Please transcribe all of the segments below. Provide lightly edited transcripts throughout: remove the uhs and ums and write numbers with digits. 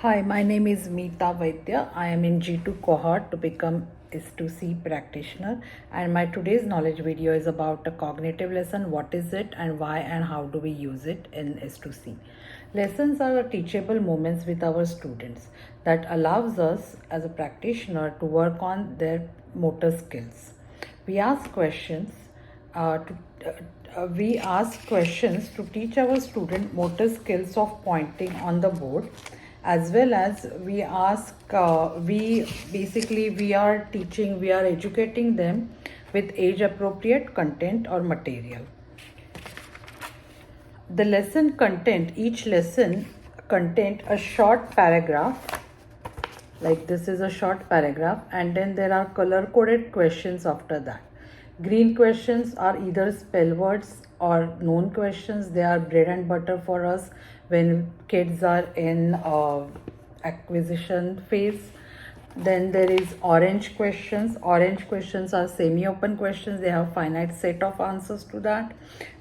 Hi, my name is Meeta Vaidya. I am in G2 cohort to become S2C practitioner, and my today's knowledge video is about a cognitive lesson. What is it and why and how do we use it in S2C? Lessons are teachable moments with our students that allows us as a practitioner to work on their motor skills. We ask questions we ask questions to teach our student motor skills of pointing on the board, as well as we are educating them with age appropriate content or material. The lesson content, each lesson content a short paragraph, like this is a short paragraph, and then there are color coded questions after that. Green questions are either spell words or known questions. They are bread and butter for us when kids are in acquisition phase. Then there is orange questions. Orange questions are semi-open questions. They have finite set of answers to that.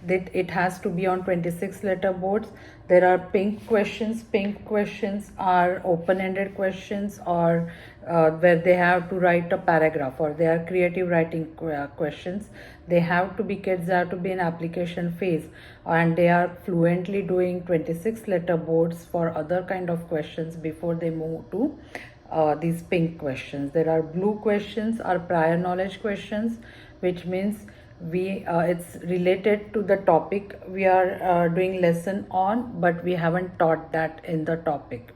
That it has to be on 26 letter boards. There are pink questions. Pink questions are open-ended questions, or where they have to write a paragraph, or they are creative writing questions. They have to be, kids have to be in application phase, and they are fluently doing 26 letter boards for other kind of questions before they move to these pink questions. There are blue questions, are prior knowledge questions, which means it's related to the topic we are doing lesson on, but we haven't taught that in the topic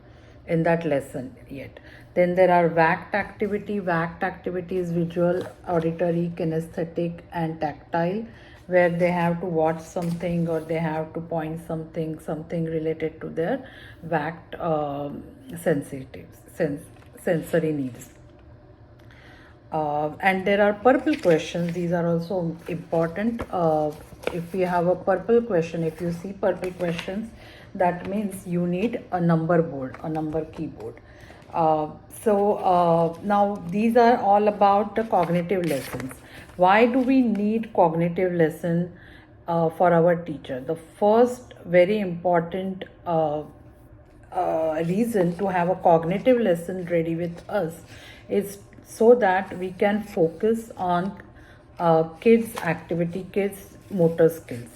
in that lesson yet. Then there are VACT activity. VACT activity is visual, auditory, kinesthetic, and tactile, where they have to watch something or they have to point something related to their VACT sensory needs. And there are purple questions. These are also important. If you have a purple question, if you see purple questions, that means you need a number board, a number keyboard. Now these are all about the cognitive lessons. Why do we need cognitive lesson for our teacher? The first very important reason to have a cognitive lesson ready with us is so that we can focus on kids activity, kids motor skills.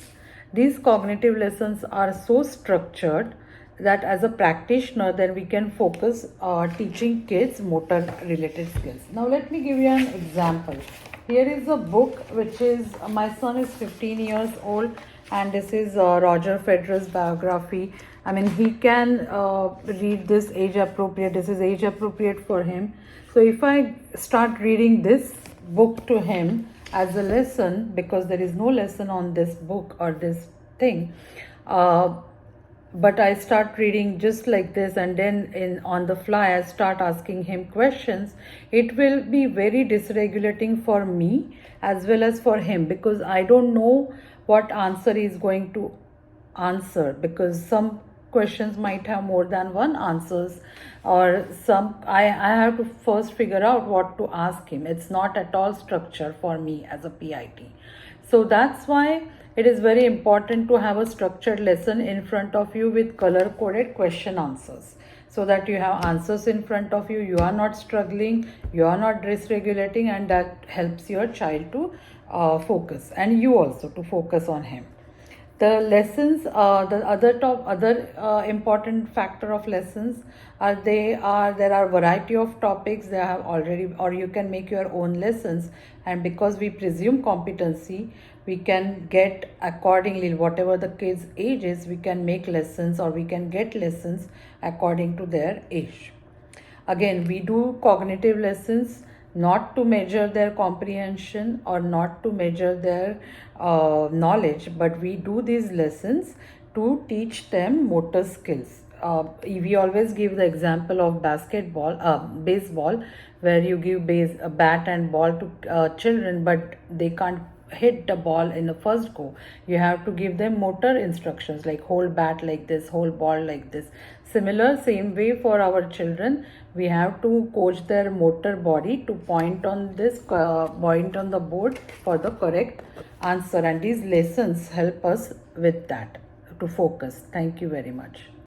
These cognitive lessons are so structured that as a practitioner then we can focus teaching kids motor related skills. Now let me give you an example. Here is a book which is, my son is 15 years old, and this is Roger Federer's biography. I mean, he can read this age appropriate. This is age appropriate for him. So if I start reading this book to him as a lesson, because there is no lesson on this book or this thing, but I start reading just like this, and then on the fly I start asking him questions, it will be very dysregulating for me as well as for him, because I don't know what answer he is going to answer, because some questions might have more than one answers, or some I have to first figure out what to ask him. It's not at all structure for me as a PIT. So that's why it is very important to have a structured lesson in front of you with color coded question answers, so that you have answers in front of you. You are not struggling, you are not dysregulating, and that helps your child to focus, and you also to focus on him. The lessons, the other important factor of lessons are there are variety of topics. They have already, or you can make your own lessons, and because we presume competency, we can get accordingly whatever the kids' age is. We can make lessons, or we can get lessons according to their age. Again, we do cognitive lessons not to measure their comprehension or not to measure their knowledge, but we do these lessons to teach them motor skills. We always give the example of baseball, where you give a bat and ball to children, but they can't hit the ball in the first go. You have to give them motor instructions, like hold bat like this, hold ball like this. Same way for our children, we have to coach their motor body to point on the board for the correct answer, and these lessons help us with that, to focus. Thank you very much.